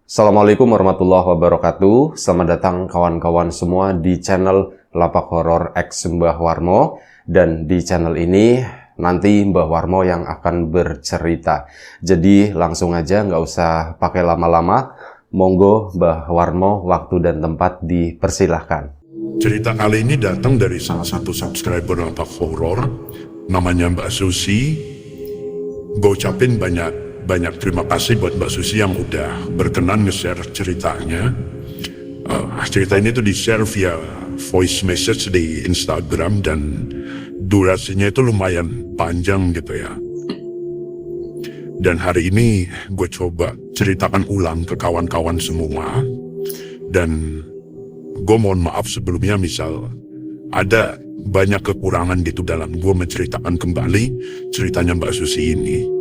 Assalamualaikum warahmatullahi wabarakatuh. Selamat datang kawan-kawan semua di channel Lapak Horor X Mbah Warmo. Dan di channel ini nanti Mbah Warmo yang akan bercerita. Jadi langsung aja, nggak usah pakai lama-lama. Monggo Mbah Warmo, waktu dan tempat dipersilahkan. Cerita kali ini datang dari salah satu subscriber Lapak Horor, namanya Mbak Susi. Gue ucapin banyak terima kasih buat Mbak Susi yang udah berkenan nge-share ceritanya. Cerita ini tuh di-share via voice message di Instagram dan durasinya itu lumayan panjang gitu ya. Dan hari ini gue coba ceritakan ulang ke kawan-kawan semua. Dan gue mohon maaf sebelumnya misal ada banyak kekurangan gitu dalam gue menceritakan kembali ceritanya Mbak Susi ini.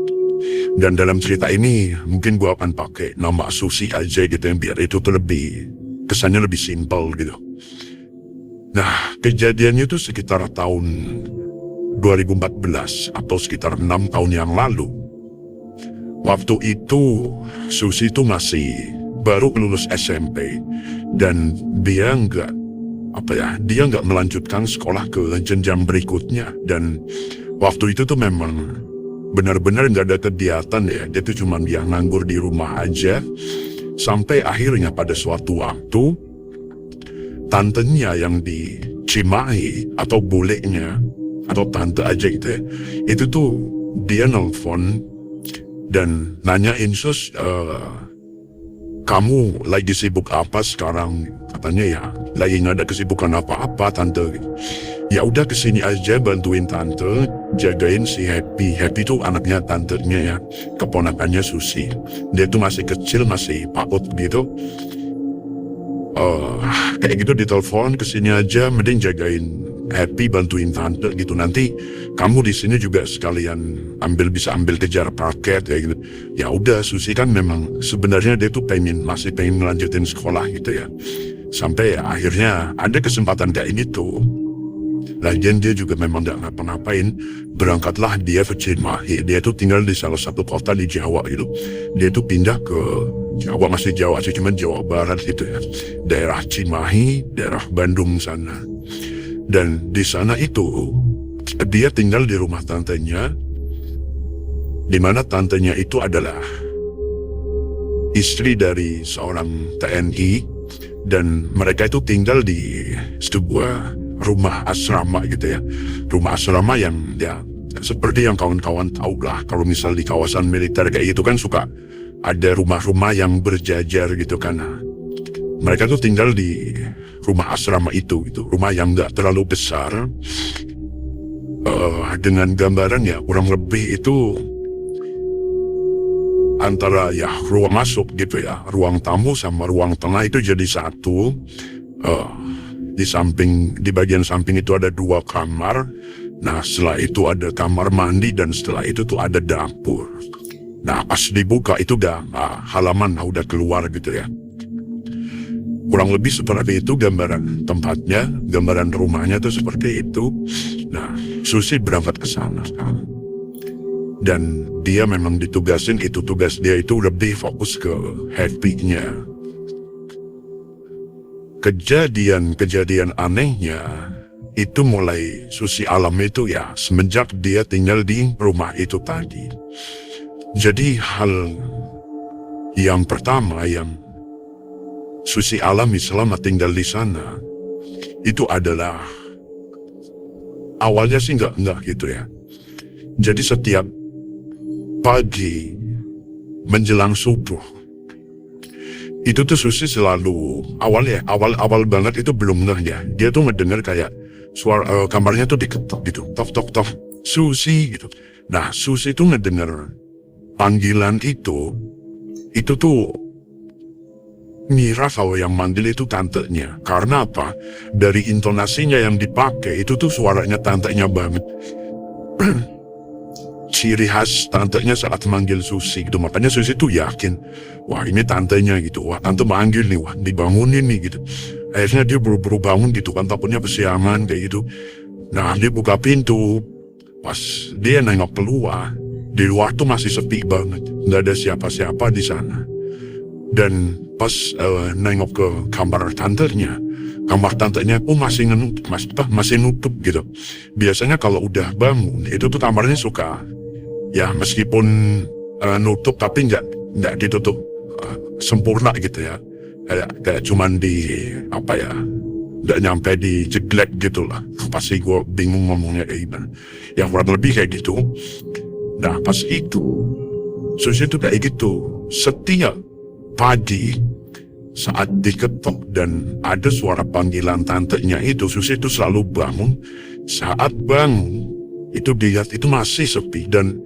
Dan dalam cerita ini mungkin gue akan pakai nama Susi aja gitu yang biar itu tuh kesannya lebih simpel gitu. Nah, kejadiannya itu sekitar tahun 2014 atau sekitar 6 tahun yang lalu. Waktu itu Susi itu masih baru lulus SMP dan dia nggak melanjutkan sekolah ke jenjang berikutnya. Dan waktu itu tuh memang benar-benar nggak ada kegiatan ya, dia tuh cuma nganggur di rumah aja. Sampai akhirnya pada suatu waktu tantenya yang di Cimahi atau bulenya atau tante aja gitu ya, itu tuh dia nelfon dan nanyain, "Sus, kamu lagi sibuk apa sekarang?" Katanya ya lagi nggak ada kesibukan apa-apa tante. Ya udah kesini aja bantuin tante jagain si Happy. Happy tuh anaknya tantenya ya, keponakannya Susi. Dia tuh masih kecil, masih paut gitu. Kayak gitu ditelepon, kesini aja mending jagain Happy, bantuin tante gitu. Nanti kamu di sini juga sekalian bisa ambil kejar paket kayak gitu. Ya udah, Susi kan memang sebenarnya dia tuh masih pengen melanjutin sekolah gitu ya. Sampai ya, akhirnya ada kesempatan kayak ini tuh. Lagian dia juga memang gak ngapa-ngapain. Berangkatlah dia ke Cimahi. Dia tuh tinggal di salah satu kota di Jawa gitu. Dia tuh pindah ke Jawa, masih Jawa sih, cuman Jawa Barat gitu ya. Daerah Cimahi, daerah Bandung sana. Dan di sana itu dia tinggal di rumah tantenya, di mana tantenya itu adalah istri dari seorang TNI. Dan mereka itu tinggal di sebuah rumah asrama gitu ya. Rumah asrama yang ya seperti yang kawan-kawan tahu lah, kalau misal di kawasan militer kayak gitu kan suka ada rumah-rumah yang berjajar gitu kan. Mereka tuh tinggal di rumah asrama itu gitu. Rumah yang gak terlalu besar, dengan gambaran ya kurang lebih itu antara ya ruang masuk gitu ya, ruang tamu sama ruang tengah itu jadi satu. Di bagian samping itu ada 2 kamar. Nah, setelah itu ada kamar mandi dan setelah itu tuh ada dapur. Nah, pas dibuka itu udah halaman udah keluar gitu ya. Kurang lebih seperti itu gambaran tempatnya, gambaran rumahnya tuh seperti itu. Nah, Susi berangkat ke sana sekarang. Dan dia memang ditugasin, tugas dia itu lebih fokus ke Happy-nya. Kejadian anehnya itu mulai Susi alami itu ya semenjak dia tinggal di rumah itu tadi. Jadi hal yang pertama yang Susi alami selama tinggal di sana itu adalah, awalnya sih nggak gitu ya. Jadi setiap pagi menjelang subuh itu tuh Susi selalu awal banget itu belum ngeh ya. Dia tuh ngedenger kayak suara kamarnya tuh diketok gitu, tok Susi gitu. Nah, Susi tuh ngedenger panggilan itu tuh ngira kalau yang manggil itu tantenya. Karena apa? Dari intonasinya yang dipakai itu tuh suaranya tantenya banget. Ciri khas tantenya saat manggil Susi gitu. Makanya Susi tuh yakin, wah ini tantenya gitu. Wah, tante manggil nih, wah dibangunin nih gitu. Akhirnya dia buru-buru bangun gitu kan, takutnya kesiangan kayak gitu. Nah, dia buka pintu. Pas dia nengok keluar, di luar tuh masih sepi banget. Nggak ada siapa-siapa di sana. Dan pas nengok ke kamar tantenya masih nutup gitu. Biasanya kalau udah bangun itu tuh kamarnya suka ya meskipun nutup tapi nggak ditutup sempurna gitu ya, kayak cuman di nggak nyampe di jeglek gitu lah. Pasti gue bingung ngomongnya kayak gimana, yang kurang lebih kayak gitu. Nah pas itu Susi itu kayak gitu, setiap pagi saat diketok dan ada suara panggilan tantenya itu, Susi itu selalu bangun. Saat bangun itu dilihat itu masih sepi, dan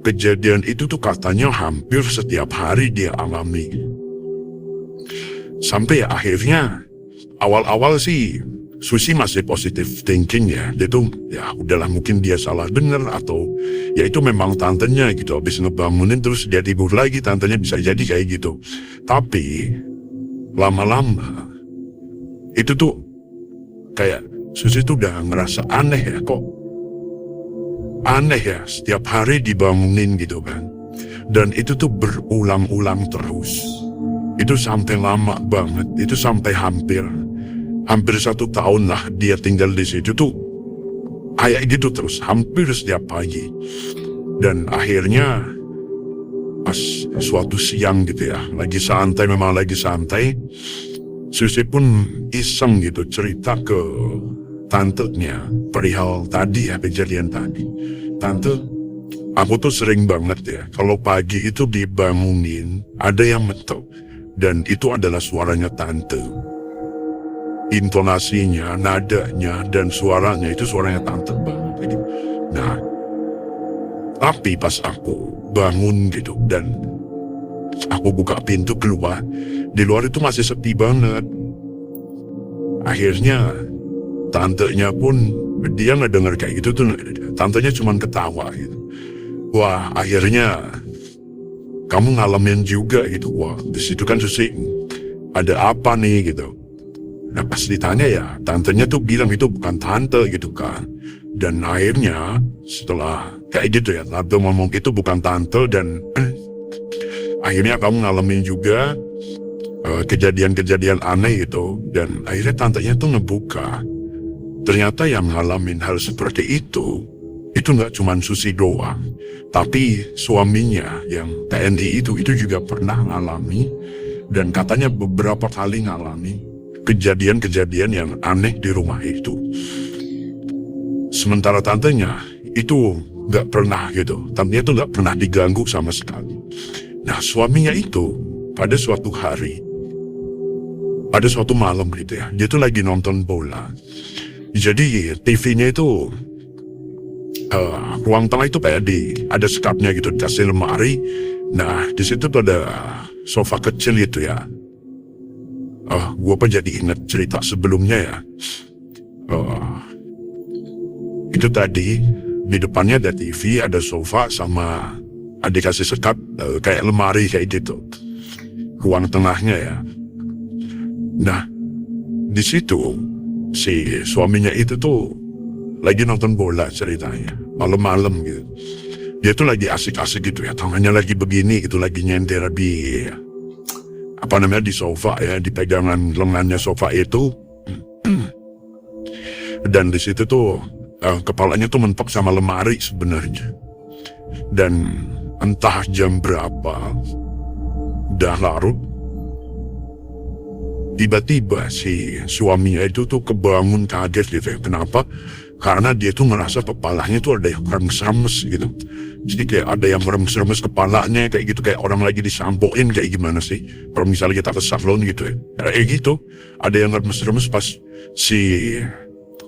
kejadian itu tuh katanya hampir setiap hari dia alami. Sampai ya akhirnya awal-awal sih Susi masih positive thinking ya. Dia tuh ya udahlah, mungkin dia salah dengar atau ya itu memang tantenya gitu. Habis ngebangunin terus dia tidur lagi, tantenya bisa jadi kayak gitu. Tapi lama-lama itu tuh kayak Susi tuh udah ngerasa aneh ya, kok aneh ya setiap hari dibangunin gitu kan. Dan itu tuh berulang-ulang terus. Itu sampai lama banget, itu sampai hampir 1 tahun lah dia tinggal di situ tuh kayak gitu terus, hampir setiap pagi. Dan akhirnya pas suatu siang gitu ya, lagi santai, Susi pun iseng gitu cerita ke tantenya perihal tadi ya, kejadian tadi. Tante, aku tuh sering banget ya kalau pagi itu dibangunin ada yang mentok, dan itu adalah suaranya tante. Intonasinya, nadanya, dan suaranya itu suaranya tante banget. Nah, tapi pas aku bangun gitu dan aku buka pintu keluar, di luar itu masih sepi banget. Akhirnya tantenya pun dia ngedenger kayak gitu tuh, tantenya cuma ketawa gitu. Wah, akhirnya kamu ngalamin juga gitu. Wah, di situ kan Susi, ada apa nih gitu. Nah pas ditanya ya, tantenya tuh bilang itu bukan tante gitu kan. Dan akhirnya setelah kayak gitu ya, tante ngomong itu bukan tante, dan akhirnya kamu ngalamin juga kejadian-kejadian aneh gitu. Dan akhirnya tantenya tuh ngebuka, ternyata yang ngalamin hal seperti itu nggak cuma Susi doang, tapi suaminya yang TNI itu juga pernah ngalami, dan katanya beberapa kali ngalami kejadian-kejadian yang aneh di rumah itu. Sementara tantenya itu nggak pernah gitu, tantenya itu nggak pernah diganggu sama sekali. Nah suaminya itu pada suatu hari, pada suatu malam gitu ya, dia tuh lagi nonton bola. Jadi TV-nya itu ruang tengah itu kayak ada sekatnya gitu, dikasih lemari. Nah di situ tuh ada sofa kecil itu ya. Gue apa jadi inget cerita sebelumnya ya. Itu tadi di depannya ada TV, ada sofa, sama ada dikasih sekat kayak lemari kayak gitu, ruang tengahnya ya. Nah di situ si suaminya itu tuh lagi nonton bola ceritanya, malam-malam gitu. Dia tuh lagi asik-asik gitu ya, tangannya lagi begini gitu, lagi nyender di di sofa ya, di pegangan lengannya sofa itu. Dan di situ tuh kepalanya tuh mentok sama lemari sebenarnya. Dan entah jam berapa, udah larut, tiba-tiba si suaminya itu tuh kebangun kaget gitu ya. Kenapa? Karena dia tuh ngerasa kepalanya tuh ada yang remes-remes gitu. Jadi kayak ada yang remes-remes kepalanya kayak gitu, kayak orang lagi disampoin kayak gimana sih. Kalau misalnya kita ke salon gitu ya, kayak gitu. Ada yang remes-remes pas si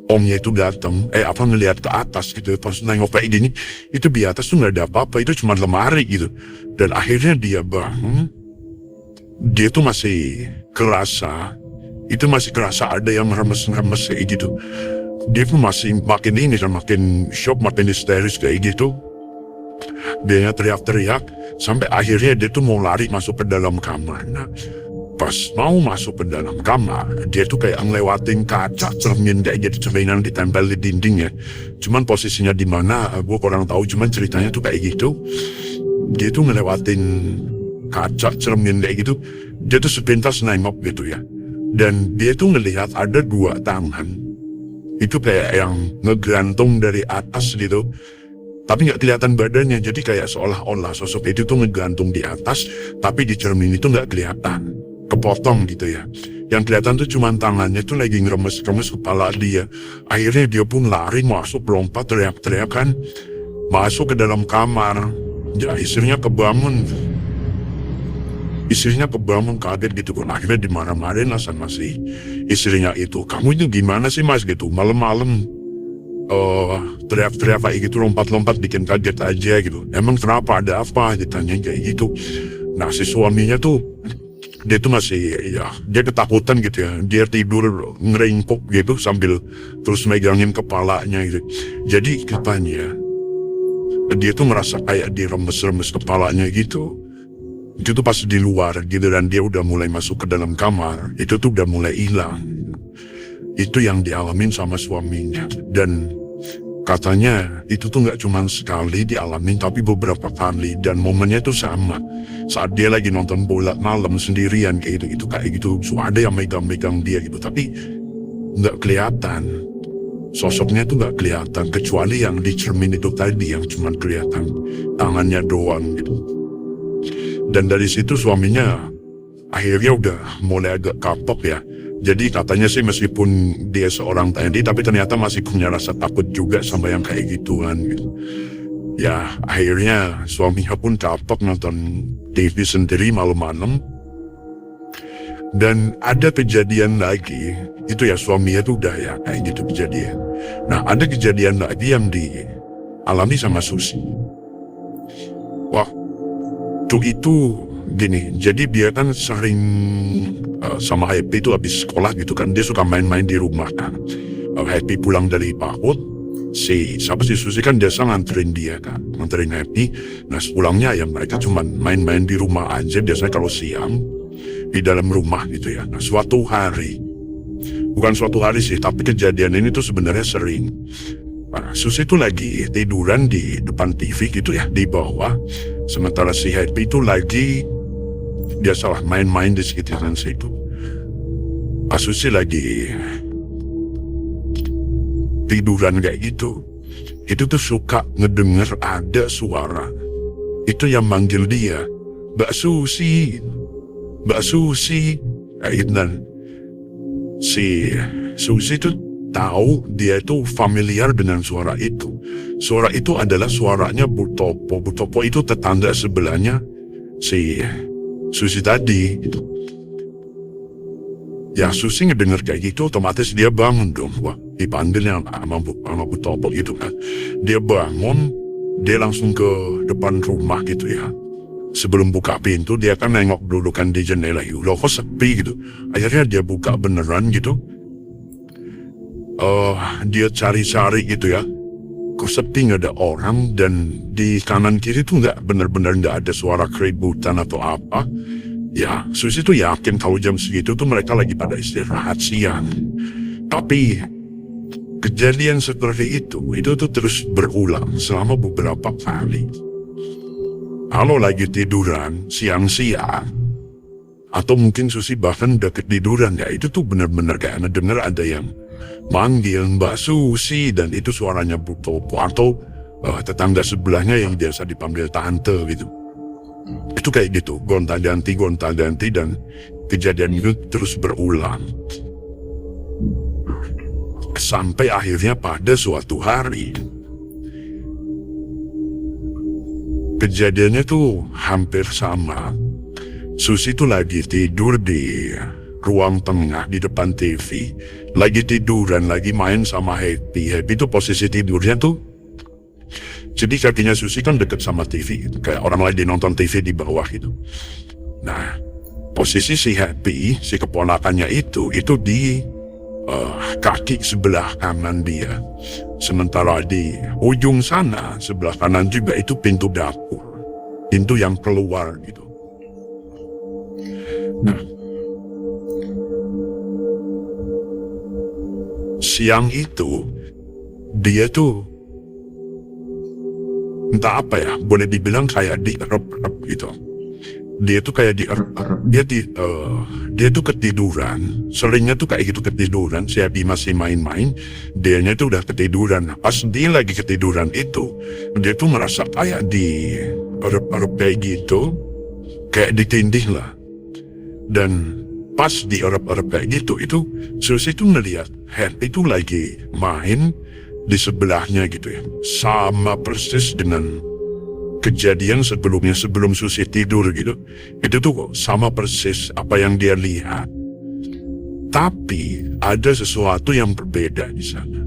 omnya itu datang, ngelihat ke atas gitu. Pas nengok kayak gini, itu di atas tuh nggak ada apa-apa, itu cuma lemari gitu. Dan akhirnya dia bangun, dia tuh masih kerasa ada yang remes-remes kayak gitu. Dia pun masih makin shock, makin histeris kayak gitu. Dia teriak-teriak sampai akhirnya dia tuh mau lari masuk ke dalam kamar. Nah, pas mau masuk ke dalam kamar, dia tuh kayak ngelewatin kaca cermin kayak gitu, cerminan ditempel di dinding ya. Cuman posisinya di mana gue kurang tahu, cuman ceritanya tuh kayak gitu. Dia tuh ngelewatin kaca cermin kayak gitu, dia tuh sepintas nengok gitu ya. Dan dia tuh ngelihat ada 2 tangan. Itu kayak yang ngegantung dari atas gitu. Tapi nggak kelihatan badannya, jadi kayak seolah-olah sosok itu tuh ngegantung di atas, tapi di cermin itu nggak kelihatan. Kepotong gitu ya. Yang kelihatan tuh cuma tangannya tuh lagi ngeremes-remes kepala dia. Akhirnya dia pun lari masuk, lompat, teriak-teriak kan. Masuk ke dalam kamar. Ya istrinya kebangun. Istrinya kebangun kaget gitu kan. Akhirnya dimarah-marahin lah sama si istrinya itu. Kamu itu gimana sih mas gitu. Malam-malam teriak-teriak kayak gitu, lompat-lompat bikin kaget aja gitu. Emang kenapa, ada apa, ditanya kayak gitu. Nah si suaminya tuh, dia tuh masih, ya dia ketakutan gitu ya. Dia tidur ngeringkuk gitu sambil terus megangin kepalanya gitu. Jadi katanya dia tuh merasa kayak diremes-remes kepalanya gitu. Itu tuh pas di luar gitu, dan dia udah mulai masuk ke dalam kamar, itu tuh udah mulai hilang. Itu yang dialamin sama suaminya. Dan katanya itu tuh nggak cuma sekali dialamin, tapi beberapa kali. Dan momennya tuh sama. Saat dia lagi nonton bola malam sendirian kayak gitu. So ada yang megang-megang dia gitu, tapi nggak kelihatan. Sosoknya tuh nggak kelihatan, kecuali yang di cermin itu tadi yang cuma kelihatan tangannya doang gitu. Dan dari situ suaminya akhirnya udah mulai agak kapok ya. Jadi katanya sih meskipun dia seorang TNI, tapi ternyata masih punya rasa takut juga sama yang kayak gituan gitu. Ya akhirnya suaminya pun kapok nonton TV sendiri malam-malam. Dan ada kejadian lagi, itu ya suaminya tuh udah ya kayak gitu kejadian. Nah ada kejadian lagi yang dialami sama Susi. Wah, itu gini, jadi dia kan sering sama Happy itu habis sekolah gitu kan, dia suka main-main di rumah kan. Happy pulang dari PAUD, si Susi kan biasa nganterin dia kan, nganterin Happy. Nah sepulangnya ya mereka cuma main-main di rumah aja, biasanya kalau siang di dalam rumah gitu ya. Nah suatu hari, bukan suatu hari sih, tapi kejadian ini tuh sebenarnya sering. Nah, Susi tuh lagi tiduran di depan TV gitu ya, di bawah. Sementara si Happy itu lagi, dia salah main-main di sekitaran situ. Pas Susi lagi tiduran kayak gitu, itu tuh suka ngedenger ada suara. Itu yang manggil dia, Mbak Susi, Mbak Susi. Dan si Susi tuh tahu dia itu familiar dengan suara itu. Suara itu adalah suaranya Bu Topo. Bu Topo itu tetangga sebelahnya si Susi tadi. Ya Susi ngedenger kayak gitu, otomatis dia bangun dong. Wah, dipanggilnya sama Bu Topo gitu kan. Dia bangun, dia langsung ke depan rumah gitu ya. Sebelum buka pintu, dia kan nengok dulu kan di jendela. Loh kok sepi gitu. Akhirnya dia buka beneran gitu. Dia cari-cari gitu ya. Kok sepi, nggak ada orang, dan di kanan kiri tuh nggak, bener-bener nggak ada suara keributan atau apa. Ya Susi tuh yakin kalau jam segitu tuh mereka lagi pada istirahat siang. Tapi kejadian seperti itu tuh terus berulang selama beberapa kali. Kalau lagi tiduran siang-siang, atau mungkin Susi bahkan udah ketiduran ya, itu tuh bener-bener kayak ngedenger ada yang manggil Mbak Susi, dan itu suaranya Bu Topo atau tetangga sebelahnya yang biasa dipanggil tante gitu. Itu kayak gitu, gonta-ganti, dan kejadian itu terus berulang. Sampai akhirnya pada suatu hari, kejadiannya tuh hampir sama. Susi tuh lagi tidur di ruang tengah di depan TV. Lagi tiduran, lagi main sama Happy. Happy tuh posisi tidurnya tuh, jadi kakinya Susi kan deket sama TV, kayak orang lagi nonton TV di bawah gitu. Nah, posisi si Happy, si keponakannya itu di kaki sebelah kanan dia. Sementara di ujung sana, sebelah kanan juga itu pintu dapur. Pintu yang keluar gitu. Nah, siang itu, dia tuh entah apa ya, boleh dibilang kayak direp-rep gitu. dia tuh kayak dia tuh ketiduran, seringnya tuh kayak gitu ketiduran, si Happy masih main-main, dianya tuh udah ketiduran. Pas dia lagi ketiduran itu, dia tuh merasa kayak di kayak gitu, kayak ditindih lah. Dan pas di kayak gitu, itu Susi tuh ngeliat Happy itu lagi main di sebelahnya gitu ya, sama persis dengan kejadian sebelumnya, sebelum Susi tidur gitu. Itu tuh kok sama persis apa yang dia lihat. Tapi ada sesuatu yang berbeda di sana.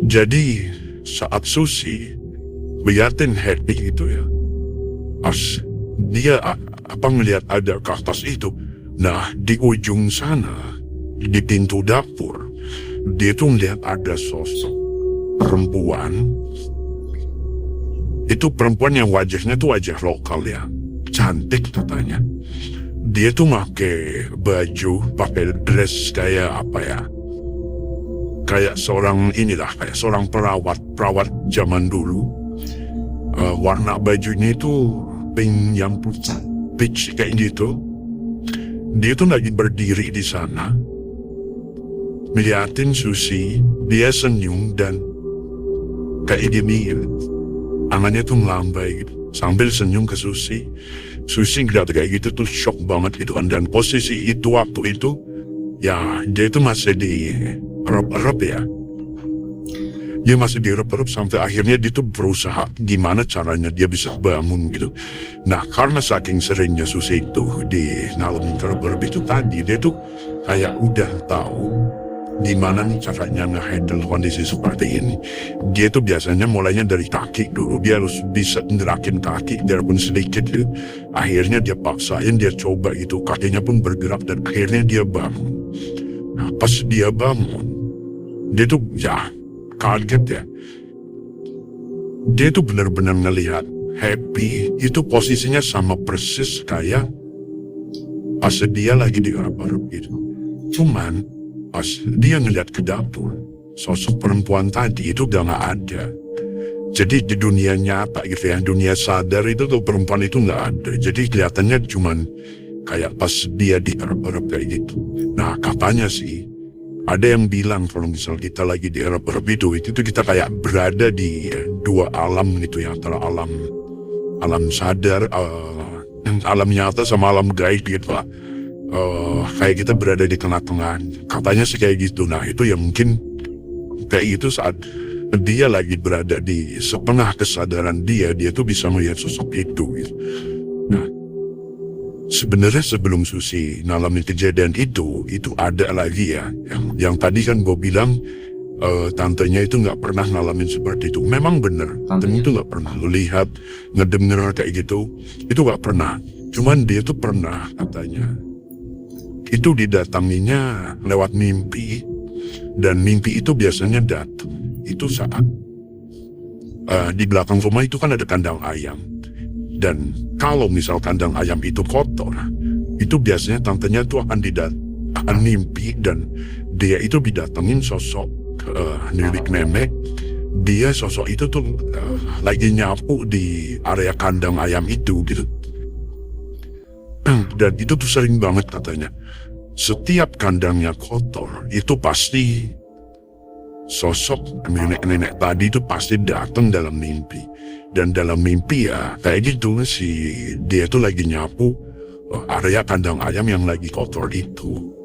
Jadi saat Susi liatin Happy itu ya, pas dia ngelihat ada ke atas itu, nah di ujung sana, di pintu dapur, dia tuh ngeliat ada sosok perempuan. Itu perempuan yang wajahnya tuh wajah lokal ya, cantik katanya. Dia tuh pakai baju, pakai dress kayak apa ya, kayak seorang kayak seorang perawat zaman dulu. Warna bajunya itu pink yang pucat, peach kayak gitu. Dia tuh lagi berdiri di sana, ngeliatin Susi. Dia senyum dan kayak gini, tangannya tuh melambai gitu, sambil senyum ke Susi. Susi ngeliat kayak gitu tuh shock banget gitu kan. Dan posisi itu waktu itu, ya dia itu masih di erep ya. Dia masih di erep sampai akhirnya dia tuh berusaha gimana caranya dia bisa bangun gitu. Nah karena saking seringnya Susi itu di ngalamin erep itu tadi, dia tuh kayak udah tahu gimana nih caranya nge-handle kondisi seperti ini. Dia tuh biasanya mulainya dari kaki dulu. Dia harus bisa gerakin kaki biarpun sedikit gitu. Akhirnya dia paksain, dia coba gitu, kakinya pun bergerak dan akhirnya dia bangun. Nah pas dia bangun, dia tuh ya kaget ya. Dia tuh benar-benar ngelihat Happy itu posisinya sama persis kayak pas dia lagi di arep-arep gitu. Cuman pas dia ngeliat ke dapur, sosok perempuan tadi itu udah gak ada. Jadi di dunia nyata gitu ya, dunia sadar itu tuh perempuan itu gak ada. Jadi kelihatannya cuman kayak pas dia di erep-erep kayak gitu. Nah katanya sih, ada yang bilang kalau misal kita lagi di erep-erep itu kita kayak berada di dua alam gitu ya, antara alam sadar, alam nyata sama alam gaib gitu lah. Kayak kita berada di tengah-tengah, katanya sih kayak gitu. Nah itu ya mungkin kayak itu saat dia lagi berada di setengah kesadaran dia tuh bisa melihat sosok itu gitu. Nah sebenarnya sebelum Susi ngalamin kejadian itu ada lagi ya, yang tadi kan gue bilang tantenya itu nggak pernah ngalamin seperti itu. Memang bener, tantenya itu nggak pernah lu lihat, ngedenger kayak gitu, itu nggak pernah. Cuman dia tuh pernah katanya itu didatanginya lewat mimpi, dan mimpi itu biasanya datang itu saat di belakang rumah itu kan ada kandang ayam, dan kalau misal kandang ayam itu kotor, itu biasanya tantenya tuh akan mimpi dan dia itu didatengin sosok nenek. Dia sosok itu tuh lagi nyapu di area kandang ayam itu gitu. Dan itu tuh sering banget katanya. Setiap kandangnya kotor, itu pasti sosok nenek-nenek tadi itu pasti datang dalam mimpi. Dan dalam mimpi ya kayak gitu dia tuh lagi nyapu area kandang ayam yang lagi kotor itu.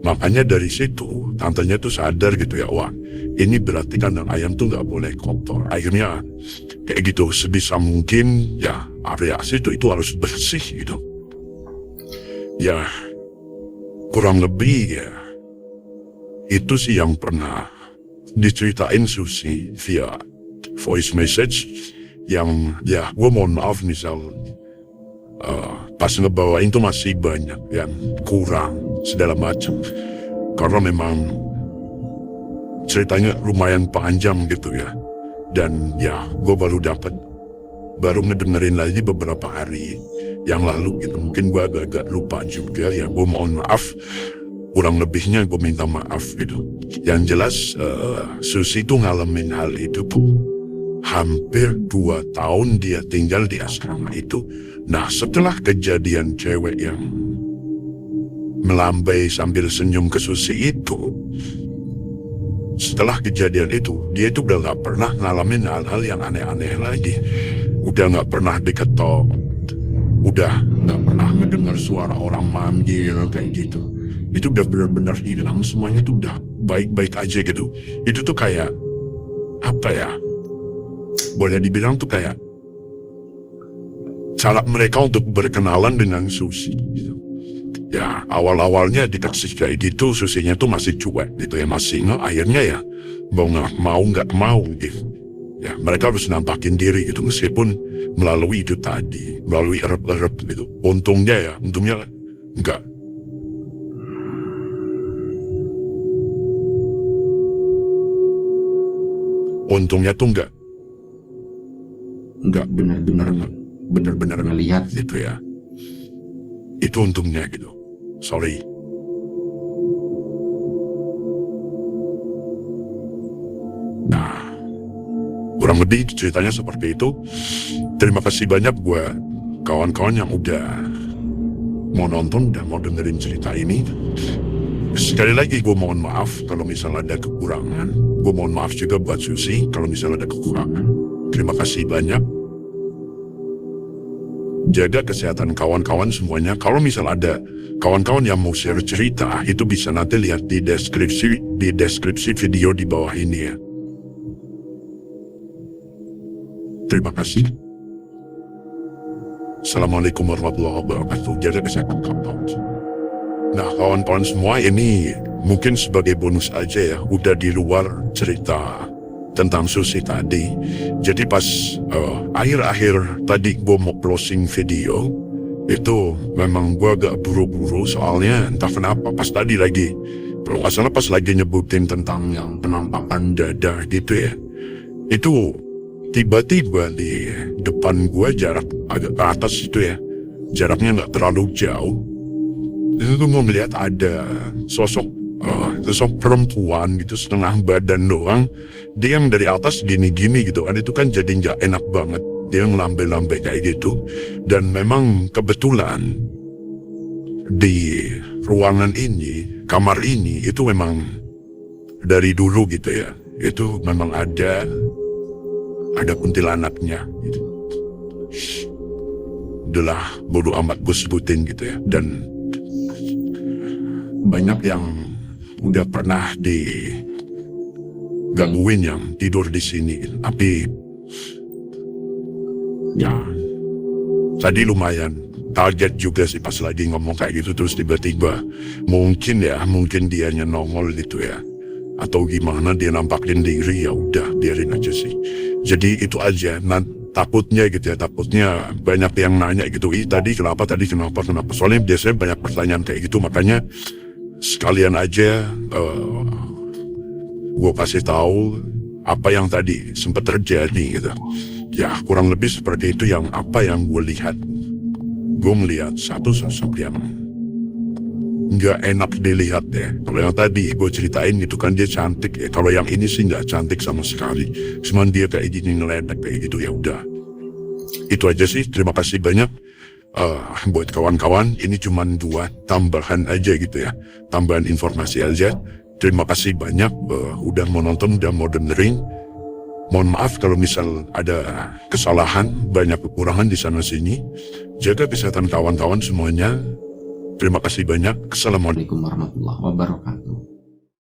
Makanya dari situ tantenya tuh sadar gitu ya, wah ini berarti kandang ayam tuh gak boleh kotor. Akhirnya kayak gitu, sebisa mungkin ya area situ itu harus bersih gitu. Ya kurang lebih ya itu sih yang pernah diceritain Susi via voice message. Yang ya gue mohon maaf misal pas ngebawain tuh masih banyak yang kurang segala macam, karena memang ceritanya lumayan panjang gitu ya. Dan ya gue baru ngedengerin lagi beberapa hari yang lalu gitu. Mungkin gue agak lupa juga ya, gue mohon maaf. Kurang lebihnya gue minta maaf gitu. Yang jelas Susi tuh ngalamin hal itu hampir 2 tahun dia tinggal di asrama itu. Nah, setelah kejadian cewek yang melambai sambil senyum ke Susi itu, setelah kejadian itu, dia itu udah gak pernah ngalamin hal-hal yang aneh-aneh lagi. Udah gak pernah diketok, udah gak pernah ngedengar suara orang manggil kayak gitu. Itu udah benar-benar hilang, semuanya tuh udah baik-baik aja gitu. Itu tuh kayak, apa ya, boleh dibilang tuh kayak cara mereka untuk berkenalan dengan Susi gitu. Ya awal-awalnya dikasih kayak gitu, Susinya tuh masih cuek gitu ya, masih akhirnya ya mau nggak mau gitu. Ya mereka harus nampakin diri gitu, meskipun melalui itu tadi, melalui erep-erep gitu. Untungnya enggak. Untungnya tuh enggak benar-benar ngelihat gitu ya. Itu untungnya gitu. Sorry. Nah, kurang lebih ceritanya seperti itu. Terima kasih banyak buat kawan-kawan yang udah mau nonton dan mau dengerin cerita ini. Sekali lagi gue mohon maaf kalau misalnya ada kekurangan. Gue mohon maaf juga buat Susi kalau misalnya ada kekurangan. Terima kasih banyak. Jaga kesehatan kawan-kawan semuanya. Kalau misal ada kawan-kawan yang mau share cerita, itu bisa nanti lihat di deskripsi video di bawah ini ya. Terima kasih. Assalamualaikum warahmatullahi wabarakatuh. Jaga kesehatan kawan-kawan. Nah kawan-kawan semua, ini mungkin sebagai bonus aja ya, udah di luar cerita tentang Susi tadi. Jadi pas akhir-akhir tadi gue mau closing video, itu memang gue agak buru-buru soalnya entah kenapa pas tadi lagi, kalau nggak salah pas lagi nyebutin tentang yang penampakan dada gitu ya, itu tiba-tiba di depan gue jarak agak ke atas itu ya, jaraknya nggak terlalu jauh, itu tuh gue melihat ada sosok perempuan gitu, setengah badan doang. Dia yang dari atas gini-gini gitu kan, itu kan jadi nggak enak banget. Dia ngelambai-lambai kayak gitu. Dan memang kebetulan di ruangan ini, kamar ini, itu memang dari dulu gitu ya, itu memang ada kuntilanaknya gitu. Udahlah, bodo amat gue sebutin gitu ya. Dan banyak yang udah pernah digangguin yang tidur di sini, tapi ya tadi lumayan kaget juga sih pas lagi ngomong kayak gitu, terus tiba-tiba mungkin dianya nongol gitu ya, atau gimana dia nampakin diri, ya udah biarin aja sih. Jadi itu aja. Takutnya gitu ya, takutnya banyak yang nanya gitu, tadi kenapa, soalnya biasanya banyak pertanyaan kayak gitu, makanya sekalian aja gue kasih tahu apa yang tadi sempat terjadi gitu. Ya kurang lebih seperti itu yang gue lihat. Gue melihat satu sosok yang nggak enak dilihat ya. Kalau yang tadi gue ceritain gitu kan dia cantik ya. Kalau yang ini sih nggak cantik sama sekali. Cuman dia kayak gini ngeledek kayak gitu, ya udah. Itu aja sih. Terima kasih banyak. Buat kawan-kawan, ini cuma 2 tambahan aja gitu ya, tambahan informasi aja. Terima kasih banyak udah mau nonton, udah mau dengerin. Mohon maaf kalau misal ada kesalahan, banyak kekurangan di sana sini. Jaga kesehatan kawan-kawan semuanya. Terima kasih banyak. Assalamualaikum Warahmatullahi wabarakatuh.